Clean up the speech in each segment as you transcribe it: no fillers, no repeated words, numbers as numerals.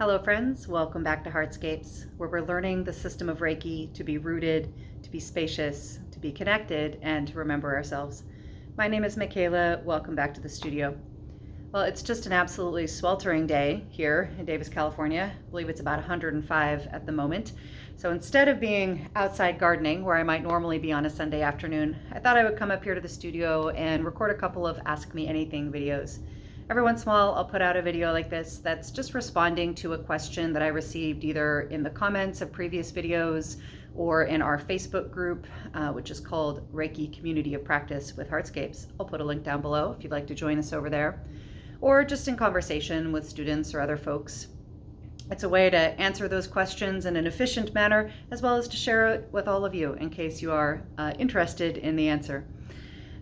Hello friends, welcome back to Heartscapes, where we're learning the system of Reiki to be rooted, to be spacious, to be connected, and to remember ourselves. My name is Michaela, welcome back to the studio. Well, it's just an absolutely sweltering day here in Davis, California. I believe it's about 105 at the moment. So instead of being outside gardening, where I might normally be on a Sunday afternoon, I thought I would come up here to the studio and record a couple of Ask Me Anything videos. Every once in a while, I'll put out a video like this that's just responding to a question that I received either in the comments of previous videos or in our Facebook group, which is called Reiki Community of Practice with Heartscapes. I'll put a link down below if you'd like to join us over there, or just in conversation with students or other folks. It's a way to answer those questions in an efficient manner, as well as to share it with all of you in case you are interested in the answer.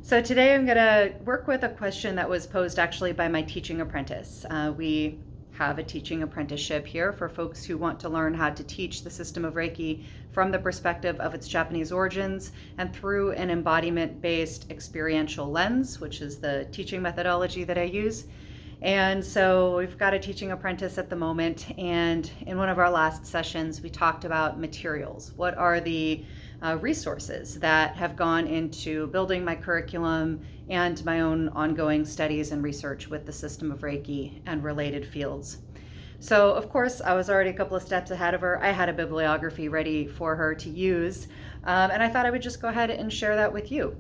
So today I'm going to work with a question that was posed actually by my teaching apprentice. We have a teaching apprenticeship here for folks who want to learn how to teach the system of Reiki from the perspective of its Japanese origins and through an embodiment-based experiential lens, which is the teaching methodology that I use. And so we've got a teaching apprentice at the moment, and in one of our last sessions we talked about materials. What are the resources that have gone into building my curriculum and my own ongoing studies and research with the system of Reiki and related fields. So of course I was already a couple of steps ahead of her. I had a bibliography ready for her to use, and I thought I would just go ahead and share that with you,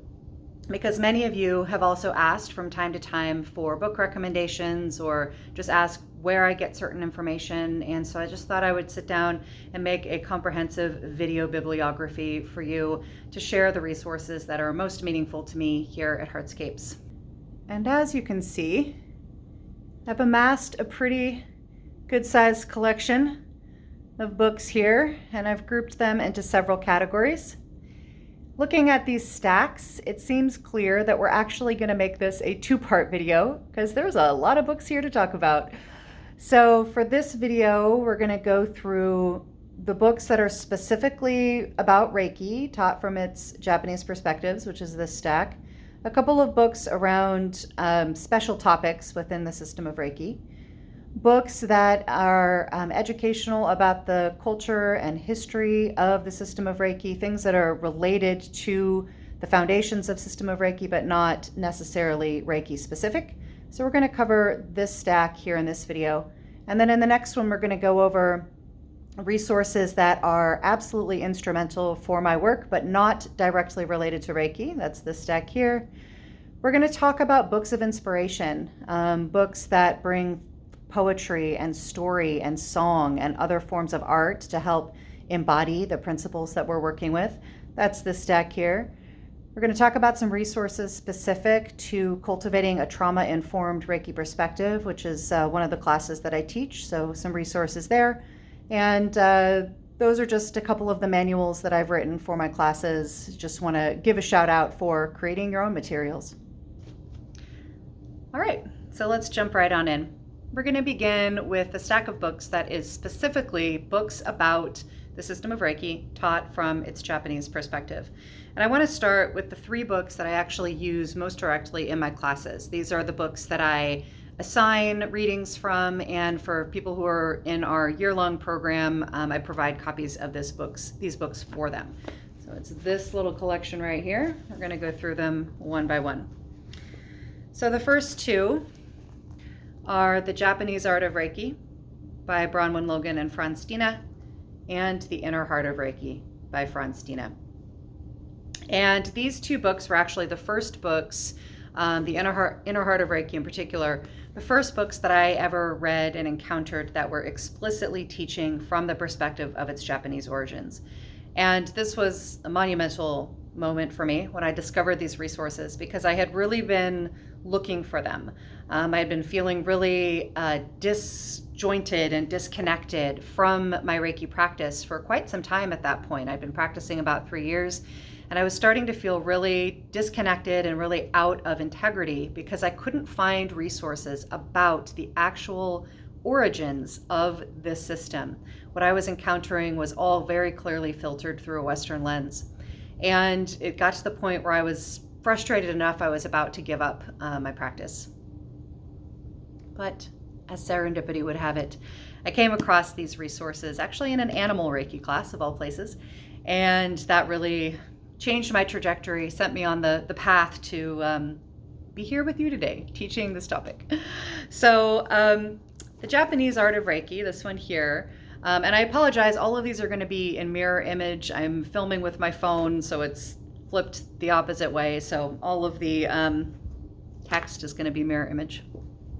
because many of you have also asked from time to time for book recommendations or just ask where I get certain information. And so I just thought I would sit down and make a comprehensive video bibliography for you to share the resources that are most meaningful to me here at Heartscapes. And as you can see, I've amassed a pretty good sized collection of books here, and I've grouped them into several categories. Looking at these stacks, it seems clear that we're actually going to make this a two-part video because there's a lot of books here to talk about. So for this video, we're going to go through the books that are specifically about Reiki, taught from its Japanese perspectives, which is this stack. A couple of books around special topics within the system of Reiki. Books that are educational about the culture and history of the system of Reiki, things that are related to the foundations of system of Reiki, but not necessarily Reiki specific. So we're going to cover this stack here in this video. And then in the next one, we're going to go over resources that are absolutely instrumental for my work, but not directly related to Reiki. That's this stack here. We're going to talk about books of inspiration, books that bring poetry and story and song and other forms of art to help embody the principles that we're working with. That's this stack here. We're going to talk about some resources specific to cultivating a trauma-informed Reiki perspective, which is one of the classes that I teach, so some resources there. And those are just a couple of the manuals that I've written for my classes. Just want to give a shout out for creating your own materials. All right, so let's jump right on in. We're going to begin with a stack of books that is specifically books about the system of Reiki taught from its Japanese perspective. And I want to start with the three books that I actually use most directly in my classes. These are the books that I assign readings from, and for people who are in our year-long program, I provide copies of these books for them. So it's this little collection right here. We're going to go through them one by one. So the first two are The Japanese Art of Reiki by Bronwyn Logan and Franz Stina, and The Inner Heart of Reiki by Franz Stina. And these two books were actually the first books, the Inner Heart of Reiki in particular, the first books that I ever read and encountered that were explicitly teaching from the perspective of its Japanese origins. And this was a monumental moment for me when I discovered these resources, because I had really been looking for them. I had been feeling really disjointed and disconnected from my Reiki practice for quite some time at that point. I'd been practicing about 3 years, and I was starting to feel really disconnected and really out of integrity because I couldn't find resources about the actual origins of this system. What I was encountering was all very clearly filtered through a Western lens. And it got to the point where I was frustrated enough I was about to give up my practice. But as serendipity would have it, I came across these resources actually in an animal Reiki class of all places. And that really changed my trajectory, sent me on the path to be here with you today, teaching this topic. So the Japanese Art of Reiki, this one here, and I apologize, all of these are going to be in mirror image. I'm filming with my phone, so it's flipped the opposite way. So all of the text is going to be mirror image.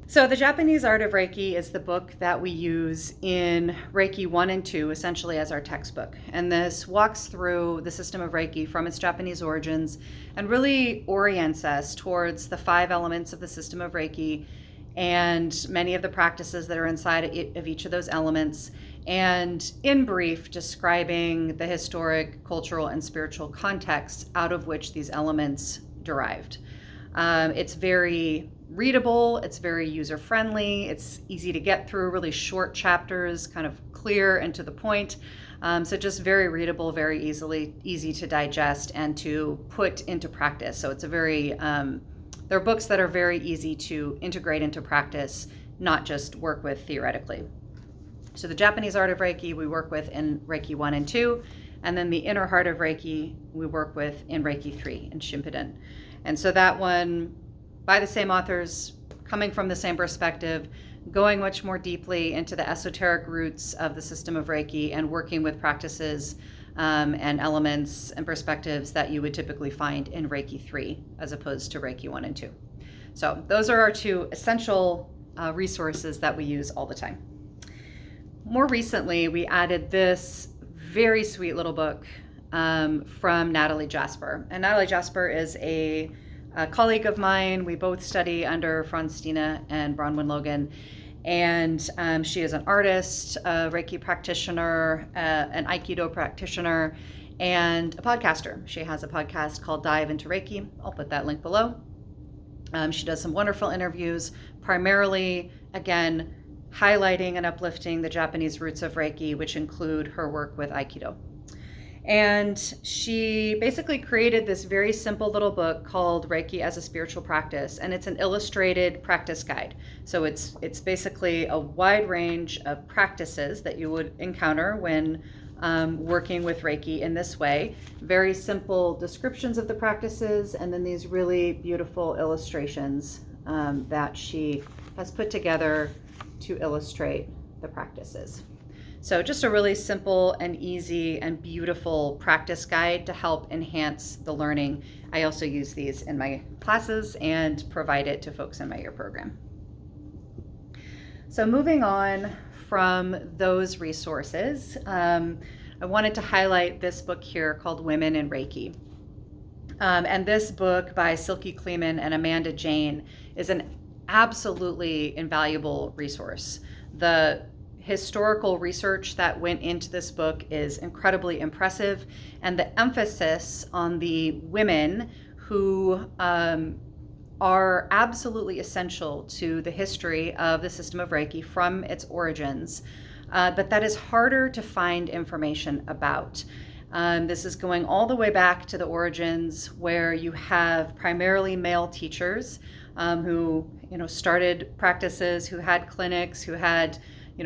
So the Japanese Art of Reiki is the book that we use in Reiki 1 and 2, essentially as our textbook. And this walks through the system of Reiki from its Japanese origins and really orients us towards the 5 elements of the system of Reiki and many of the practices that are inside of each of those elements. And in brief, describing the historic, cultural, and spiritual context out of which these elements derived. It's very readable, it's very user-friendly, it's easy to get through, really short chapters, kind of clear and to the point. So just very readable, very easy to digest and to put into practice. So it's a very, they're books that are very easy to integrate into practice, not just work with theoretically. So the Japanese Art of Reiki we work with in Reiki 1 and 2, and then the Inner Heart of Reiki we work with in Reiki 3 in Shimpuden. And so that one, by the same authors, coming from the same perspective, going much more deeply into the esoteric roots of the system of Reiki and working with practices and elements and perspectives that you would typically find in Reiki 3 as opposed to Reiki 1 and 2. So those are our 2 essential resources that we use all the time. More recently, we added this very sweet little book from Natalie Jasper. And Natalie Jasper is a colleague of mine. We both study under Francina and Bronwyn Logan. And she is an artist, a Reiki practitioner, an Aikido practitioner, and a podcaster. She has a podcast called Dive into Reiki. I'll put that link below. She does some wonderful interviews, primarily, again, highlighting and uplifting the Japanese roots of Reiki, which include her work with Aikido. And she basically created this very simple little book called Reiki as a Spiritual Practice, and it's an illustrated practice guide. So it's basically a wide range of practices that you would encounter when working with Reiki in this way. Very simple descriptions of the practices, and then these really beautiful illustrations that she has put together to illustrate the practices. So just a really simple and easy and beautiful practice guide to help enhance the learning. I also use these in my classes and provide it to folks in my year program. So moving on from those resources, I wanted to highlight this book here called Women in Reiki. And this book by Silke Kleeman and Amanda Jane is an absolutely invaluable resource. The historical research that went into this book is incredibly impressive, and the emphasis on the women who are absolutely essential to the history of the system of Reiki from its origins, but that is harder to find information about. This is going all the way back to the origins, where you have primarily male teachers who started practices, who had clinics, who had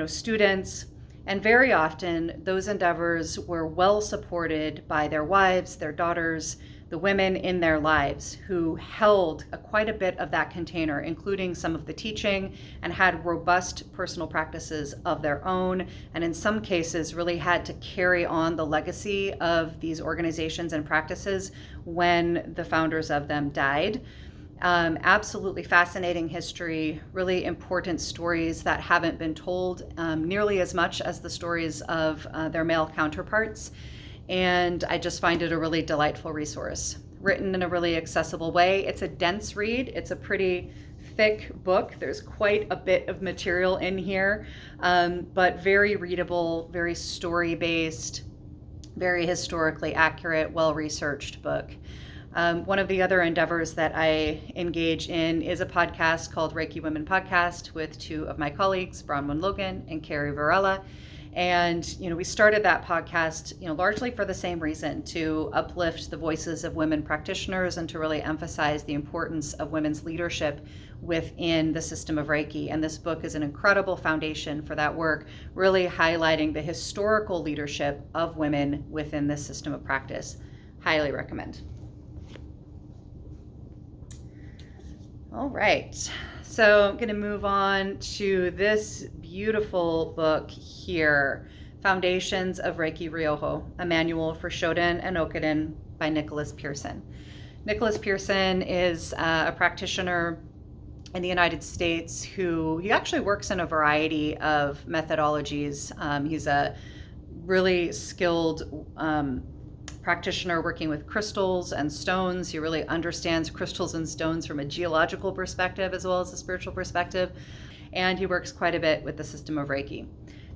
students, and very often those endeavors were well supported by their wives, their daughters, the women in their lives who held quite a bit of that container, including some of the teaching, and had robust personal practices of their own, and in some cases really had to carry on the legacy of these organizations and practices when the founders of them died. Absolutely fascinating history, really important stories that haven't been told nearly as much as the stories of their male counterparts. And I just find it a really delightful resource, written in a really accessible way. It's a dense read. It's a pretty thick book. There's quite a bit of material in here, but very readable, very story-based, very historically accurate, well-researched book. One of the other endeavors that I engage in is a podcast called Reiki Women Podcast with 2 of my colleagues, Bronwyn Logan and Carrie Varela. And, we started that podcast, largely for the same reason, to uplift the voices of women practitioners and to really emphasize the importance of women's leadership within the system of Reiki. And this book is an incredible foundation for that work, really highlighting the historical leadership of women within this system of practice. Highly recommend. All right, so I'm going to move on to this beautiful book here, Foundations of Reiki Ryoho, a manual for Shoden and Okuden by Nicholas Pearson. Nicholas Pearson is a practitioner in the United States he actually works in a variety of methodologies. He's a really skilled practitioner working with crystals and stones. He really understands crystals and stones from a geological perspective as well as a spiritual perspective. And he works quite a bit with the system of Reiki.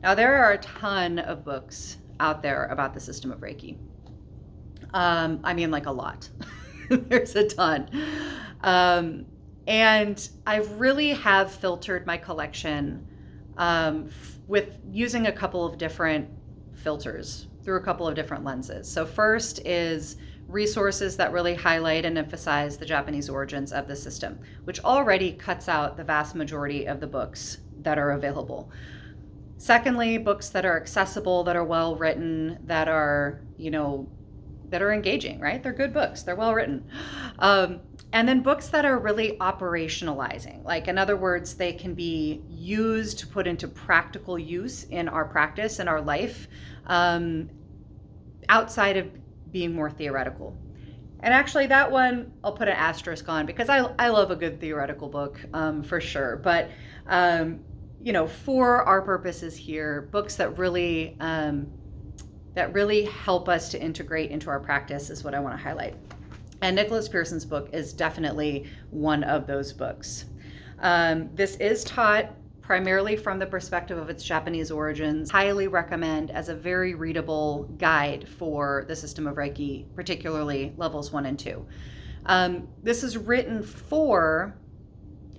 Now, there are a ton of books out there about the system of Reiki. I mean, like a lot. There's a ton. And I really have filtered my collection with using a couple of different filters through a couple of different lenses. So first is resources that really highlight and emphasize the Japanese origins of the system, which already cuts out the vast majority of the books that are available. Secondly, books that are accessible, that are well written, that are engaging, right? They're good books, they're well written. And then books that are really operationalizing, like in other words, they can be used to put into practical use in our practice, in our life, outside of being more theoretical. And actually that one I'll put an asterisk on because I love a good theoretical book for sure. But for our purposes here, books that really help us to integrate into our practice is what I want to highlight. And Nicholas Pearson's book is definitely one of those books. This is taught primarily from the perspective of its Japanese origins. Highly recommend as a very readable guide for the system of Reiki, particularly levels 1 and 2. This is written for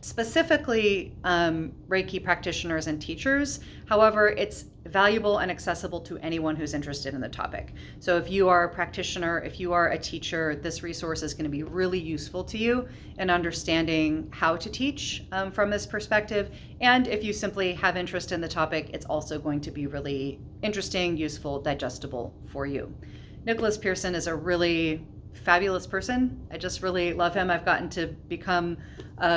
specifically Reiki practitioners and teachers. However, it's valuable and accessible to anyone who's interested in the topic. So if you are a practitioner, if you are a teacher, this resource is going to be really useful to you in understanding how to teach from this perspective. And if you simply have interest in the topic, it's also going to be really interesting, useful, digestible for you. Nicholas Pearson is a really fabulous person. I just really love him. I've gotten to become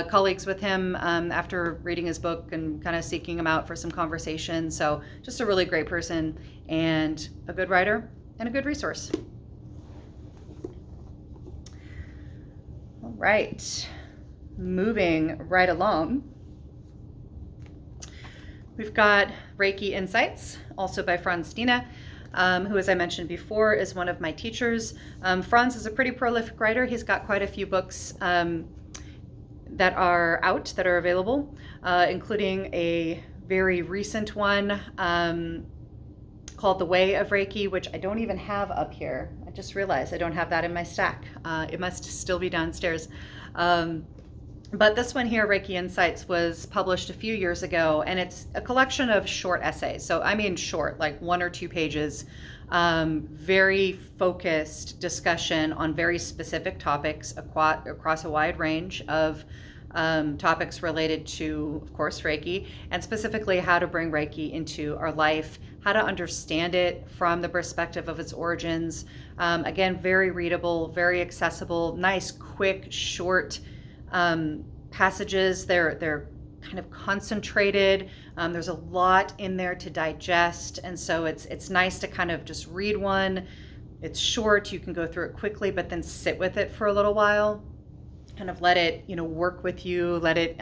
colleagues with him after reading his book and kind of seeking him out for some conversation. So just a really great person and a good writer and a good resource. All right, moving right along. We've got Reiki Insights, also by Franz Dina. Who, as I mentioned before, is one of my teachers. Franz is a pretty prolific writer. He's got quite a few books that are out, that are available, including a very recent one called The Way of Reiki, which I don't even have up here. I just realized I don't have that in my stack. It must still be downstairs. But this one here, Reiki Insights, was published a few years ago, and it's a collection of short essays. So I mean short, like 1 or 2 pages, very focused discussion on very specific topics across a wide range of topics related to, of course, Reiki, and specifically how to bring Reiki into our life, how to understand it from the perspective of its origins. Again, very readable, very accessible, nice, quick, short passages. They're kind of concentrated. There's a lot in there to digest, and so it's nice to kind of just read one. It's short, you can go through it quickly, but then sit with it for a little while. Kind of let it, work with you, let it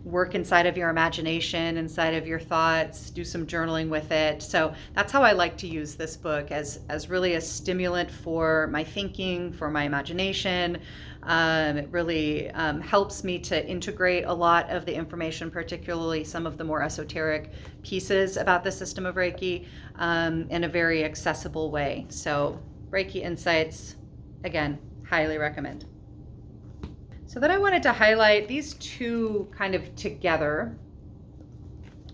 work inside of your imagination, inside of your thoughts, do some journaling with it. So that's how I like to use this book, as really a stimulant for my thinking, for my imagination. It really helps me to integrate a lot of the information, particularly some of the more esoteric pieces about the system of Reiki, in a very accessible way. So Reiki Insights, again, highly recommend. So then I wanted to highlight these two kind of together.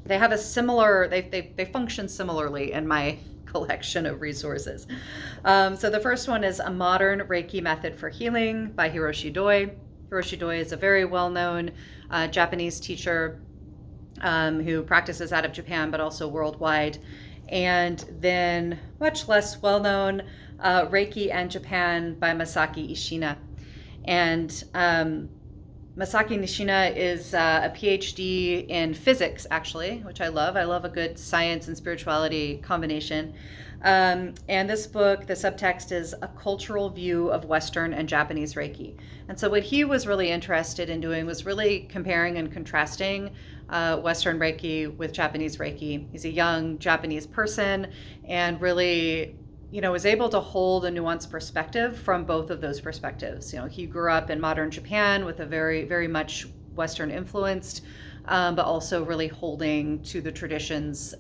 They have a similar, they function similarly in my collection of resources. So the first one is A Modern Reiki Method for Healing by Hiroshi Doi. Hiroshi Doi is a very well-known Japanese teacher who practices out of Japan, but also worldwide. And then much less well-known, Reiki and Japan by Masaki Ishina. And Masaki Nishina is a PhD in physics, actually, which I love. I love a good science and spirituality combination. And this book, the subtext is A Cultural View of Western and Japanese Reiki. And so what he was really interested in doing was really comparing and contrasting Western Reiki with Japanese Reiki. He's a young Japanese person and really, was able to hold a nuanced perspective from both of those perspectives. He grew up in modern Japan with a very, very much Western influenced, but also really holding to the traditions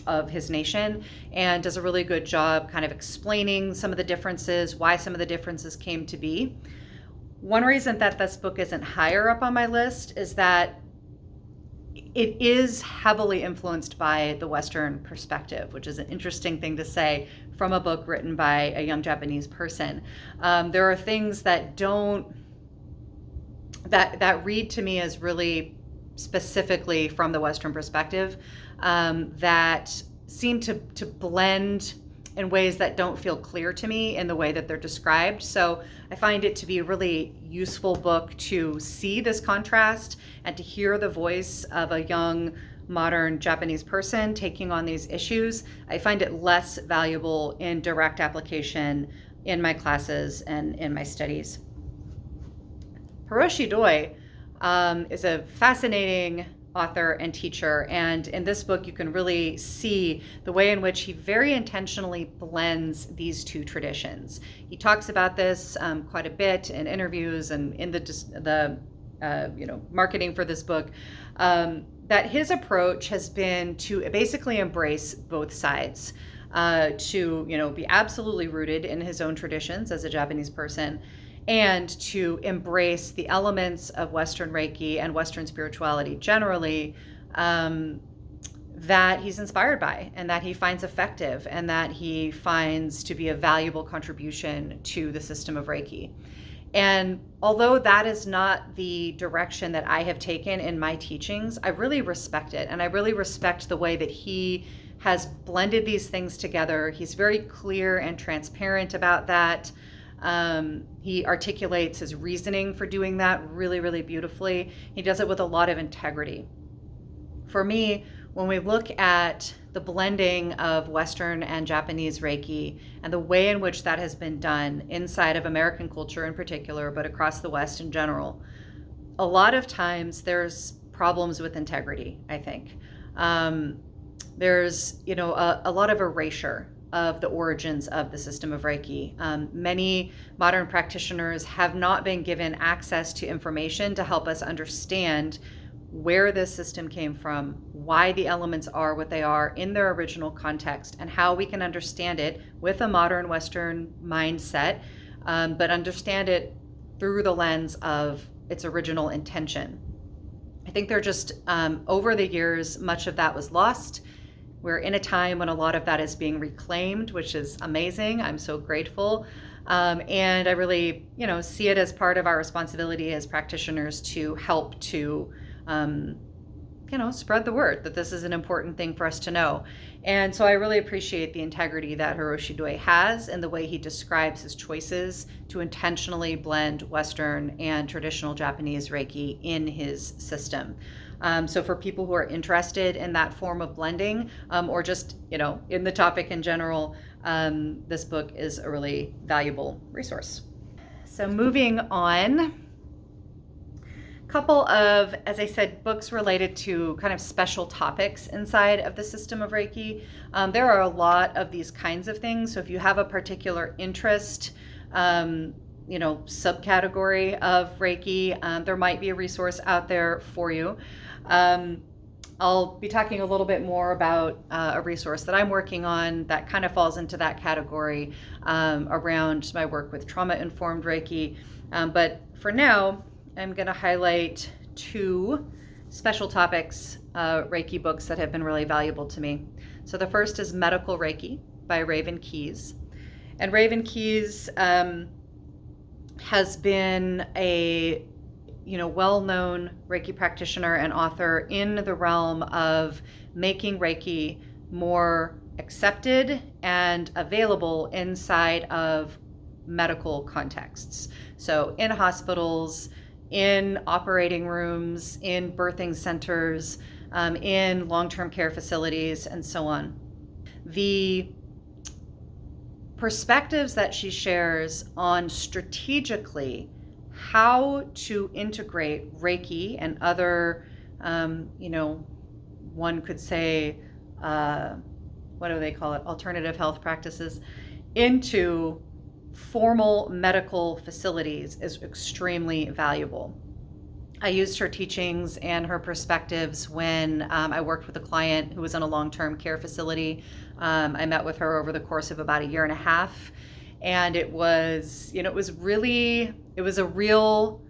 of his nation, and does a really good job kind of explaining some of the differences, why some of the differences came to be. One reason that this book isn't higher up on my list is that it is heavily influenced by the Western perspective, which is an interesting thing to say from a book written by a young Japanese person. There are things that that read to me as really specifically from the Western perspective, that seem to blend in ways that don't feel clear to me in the way that they're described. So I find it to be a really useful book to see this contrast and to hear the voice of a young modern Japanese person taking on these issues. I find it less valuable in direct application in my classes and in my studies. Hiroshi Doi is a fascinating author and teacher, and in this book you can really see the way in which he very intentionally blends these two traditions. He talks about this quite a bit in interviews and in the marketing for this book, that his approach has been to basically embrace both sides, to be absolutely rooted in his own traditions as a Japanese person, and to embrace the elements of Western Reiki and Western spirituality generally that he's inspired by and that he finds effective and that he finds to be a valuable contribution to the system of Reiki. And although that is not the direction that I have taken in my teachings, I really respect it. And I really respect the way that he has blended these things together. He's very clear and transparent about that. He articulates his reasoning for doing that really, really beautifully. He does it with a lot of integrity. For me, when we look at the blending of Western and Japanese Reiki and the way in which that has been done inside of American culture in particular, but across the West in general, a lot of times there's problems with integrity, I think. There's, a lot of erasure of the origins of the system of Reiki. Many modern practitioners have not been given access to information to help us understand where this system came from, why the elements are what they are in their original context, and how we can understand it with a modern Western mindset, but understand it through the lens of its original intention. I think they're just, over the years, much of that was lost. We're in a time when a lot of that is being reclaimed, which is amazing. I'm so grateful. And I really, see it as part of our responsibility as practitioners to help to, spread the word that this is an important thing for us to know. And so I really appreciate the integrity that Hiroshi Doi has and the way he describes his choices to intentionally blend Western and traditional Japanese Reiki in his system. So for people who are interested in that form of blending, or just, in the topic in general, this book is a really valuable resource. So moving on, couple of, as I said, books related to kind of special topics inside of the system of Reiki. There are a lot of these kinds of things. So if you have a particular interest, subcategory of Reiki, there might be a resource out there for you. I'll be talking a little bit more about a resource that I'm working on that kind of falls into that category around my work with trauma-informed Reiki. But for now, I'm going to highlight two special topics Reiki books that have been really valuable to me. So the first is Medical Reiki by Raven Keyes. And Raven Keyes has been a well-known Reiki practitioner and author in the realm of making Reiki more accepted and available inside of medical contexts. So in hospitals, in operating rooms, in birthing centers, in long-term care facilities, and so on. The perspectives that she shares on strategically how to integrate Reiki and other, one could say, what do they call it? Alternative health practices into formal medical facilities is extremely valuable. I used her teachings and her perspectives when I worked with a client who was in a long-term care facility. I met with her over the course of about a year and a half, and it was a real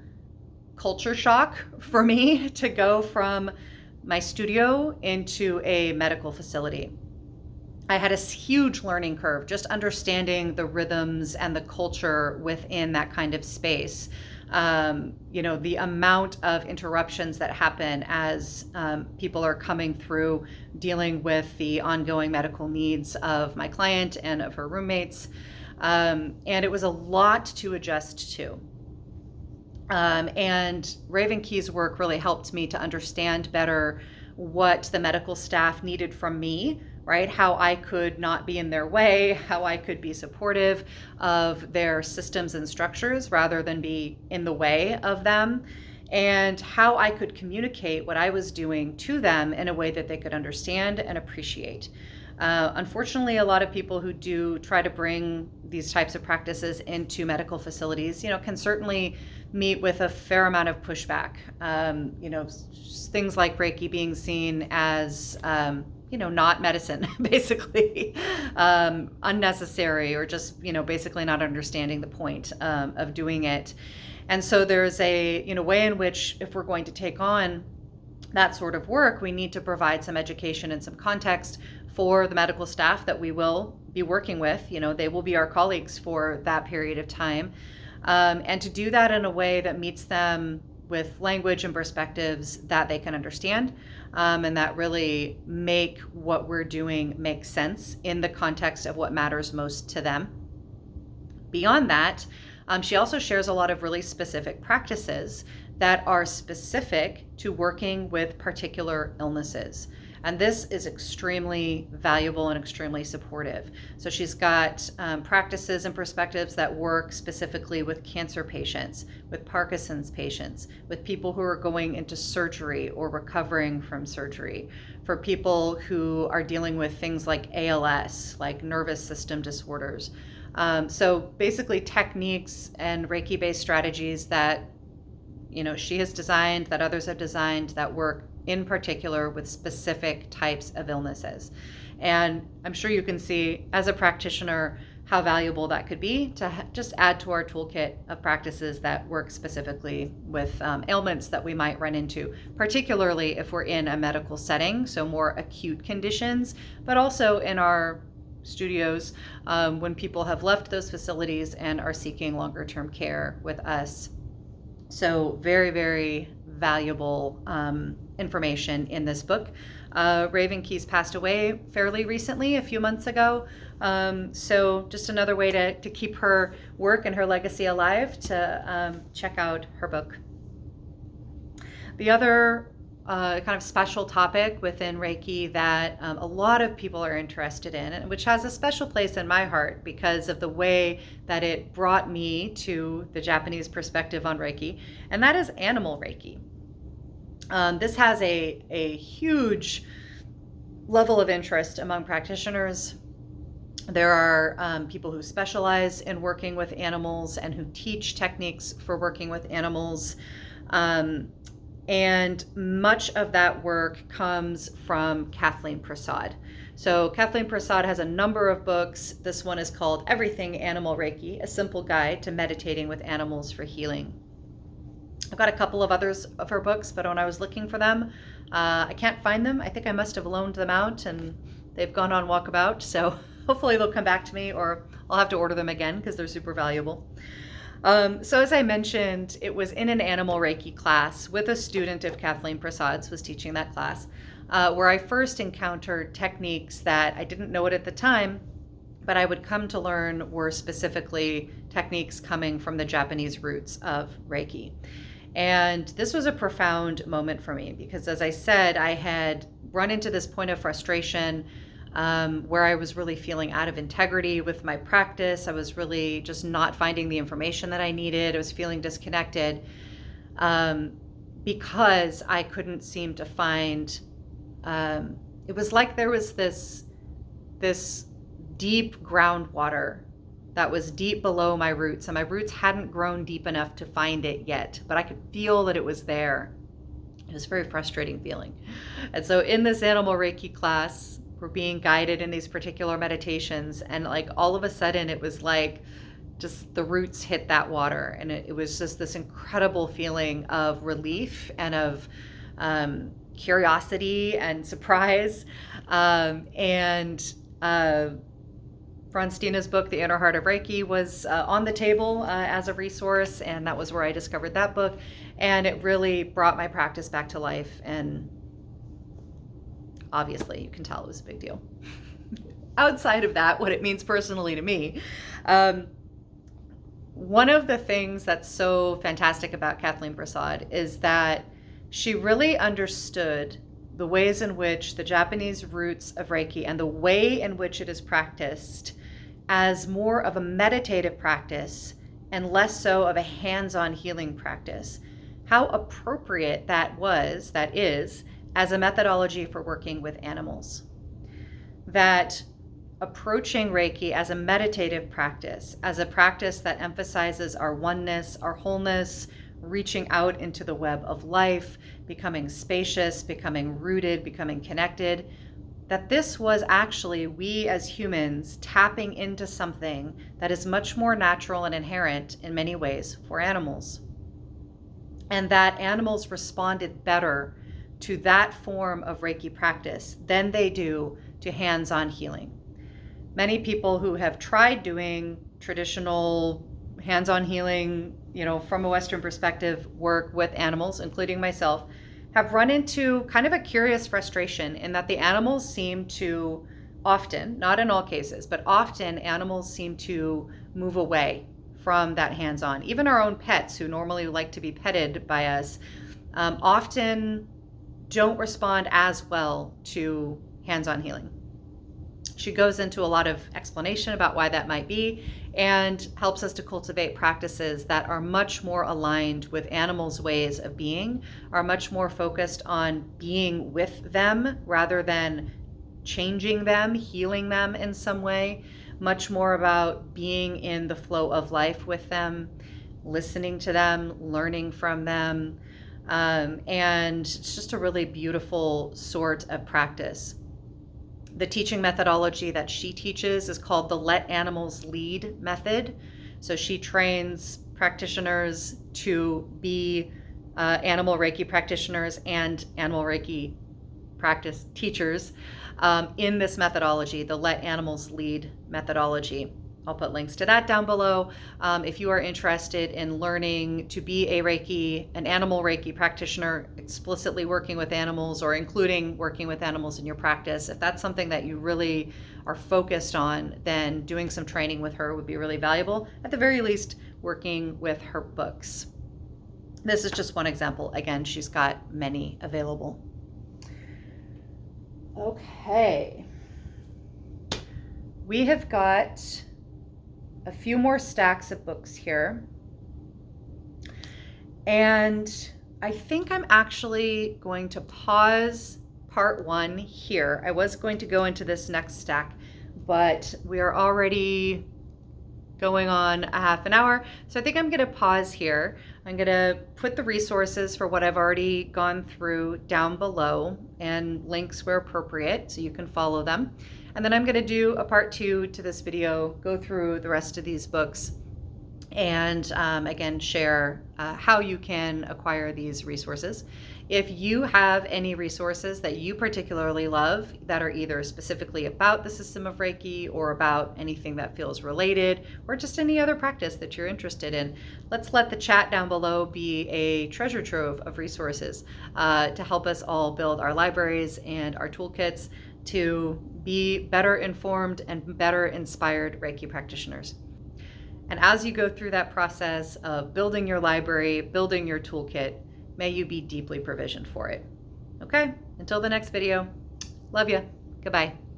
culture shock for me to go from my studio into a medical facility. I had a huge learning curve, just understanding the rhythms and the culture within that kind of space. The amount of interruptions that happen as people are coming through dealing with the ongoing medical needs of my client and of her roommates. And it was a lot to adjust to. And Raven Key's work really helped me to understand better what the medical staff needed from me, right? How I could not be in their way, how I could be supportive of their systems and structures rather than be in the way of them, and how I could communicate what I was doing to them in a way that they could understand and appreciate. Unfortunately, a lot of people who do try to bring these types of practices into medical facilities, can certainly meet with a fair amount of pushback. Things like Reiki being seen as, not medicine, basically, unnecessary, or just, basically not understanding the point of doing it. And so there's a, way in which if we're going to take on that sort of work, we need to provide some education and some context for the medical staff that we will be working with. They will be our colleagues for that period of time. And to do that in a way that meets them with language and perspectives that they can understand, and that really make what we're doing make sense in the context of what matters most to them. Beyond that, she also shares a lot of really specific practices that are specific to working with particular illnesses. And this is extremely valuable and extremely supportive. So she's got practices and perspectives that work specifically with cancer patients, with Parkinson's patients, with people who are going into surgery or recovering from surgery, for people who are dealing with things like ALS, like nervous system disorders. So basically techniques and Reiki-based strategies that she has designed, that others have designed, that work in particular with specific types of illnesses. And I'm sure you can see as a practitioner how valuable that could be to just add to our toolkit of practices that work specifically with ailments that we might run into, particularly if we're in a medical setting, so more acute conditions, but also in our studios when people have left those facilities and are seeking longer term care with us. So very, very valuable information in this book. Raven Keyes passed away fairly recently, a few months ago. So just another way to keep her work and her legacy alive, to check out her book. The other kind of special topic within Reiki that a lot of people are interested in, and which has a special place in my heart because of the way that it brought me to the Japanese perspective on Reiki, and that is animal Reiki. This has a huge level of interest among practitioners. There are people who specialize in working with animals and who teach techniques for working with animals. And much of that work comes from Kathleen Prasad. So Kathleen Prasad has a number of books. This one is called Everything Animal Reiki, a simple guide to meditating with animals for healing. I've got a couple of others of her books, but when I was looking for them, I can't find them. I think I must have loaned them out and they've gone on walkabout. So hopefully they'll come back to me, or I'll have to order them again because they're super valuable. So as I mentioned, it was in an animal Reiki class with a student of Kathleen Prasad's, was teaching that class, where I first encountered techniques that I didn't know it at the time, but I would come to learn were specifically techniques coming from the Japanese roots of Reiki. And this was a profound moment for me because, as I said, I had run into this point of frustration where I was really feeling out of integrity with my practice. I was really just not finding the information that I needed. I was feeling disconnected because I couldn't seem to find, it was like there was this deep groundwater that was deep below my roots, and my roots hadn't grown deep enough to find it yet, but I could feel that it was there. It was a very frustrating feeling. And so in this animal Reiki class, we're being guided in these particular meditations, and like all of a sudden it was like just the roots hit that water, and it was just this incredible feeling of relief and of curiosity and surprise. Franstina's book, The Inner Heart of Reiki, was on the table as a resource, and that was where I discovered that book, and it really brought my practice back to life, and obviously you can tell it was a big deal. Outside of that, what it means personally to me, one of the things that's so fantastic about Kathleen Prasad is that she really understood the ways in which the Japanese roots of Reiki and the way in which it is practiced as more of a meditative practice and less so of a hands-on healing practice. How appropriate that is, as a methodology for working with animals. That approaching Reiki as a meditative practice, as a practice that emphasizes our oneness, our wholeness, reaching out into the web of life, becoming spacious, becoming rooted, becoming connected, that this was actually we as humans tapping into something that is much more natural and inherent in many ways for animals. And that animals responded better to that form of Reiki practice than they do to hands-on healing. Many people who have tried doing traditional hands-on healing, from a Western perspective, work with animals, including myself, have run into kind of a curious frustration in that the animals seem to often, not in all cases, but often animals seem to move away from that hands-on. Even our own pets, who normally like to be petted by us, often don't respond as well to hands-on healing. She goes into a lot of explanation about why that might be and helps us to cultivate practices that are much more aligned with animals' ways of being, are much more focused on being with them rather than changing them, healing them in some way, much more about being in the flow of life with them, listening to them, learning from them, and it's just a really beautiful sort of practice. The teaching methodology that she teaches is called the Let Animals Lead method. So she trains practitioners to be animal Reiki practitioners and animal Reiki practice teachers in this methodology, the Let Animals Lead methodology. I'll put links to that down below. If you are interested in learning to be an animal Reiki practitioner, explicitly working with animals or including working with animals in your practice, if that's something that you really are focused on, then doing some training with her would be really valuable. At the very least, working with her books. This is just one example. Again, she's got many available. Okay. We have got a few more stacks of books here. And I think I'm actually going to pause part 1 here. I was going to go into this next stack, but we are already going on a half an hour. So I think I'm going to pause here. I'm going to put the resources for what I've already gone through down below and links where appropriate so you can follow them. And then I'm going to do a part 2 to this video, go through the rest of these books, and again, share how you can acquire these resources. If you have any resources that you particularly love that are either specifically about the system of Reiki or about anything that feels related, or just any other practice that you're interested in, let's let the chat down below be a treasure trove of resources to help us all build our libraries and our toolkits to be better informed and better inspired Reiki practitioners. And as you go through that process of building your library, building your toolkit, may you be deeply provisioned for it. Okay, until the next video, love you, goodbye.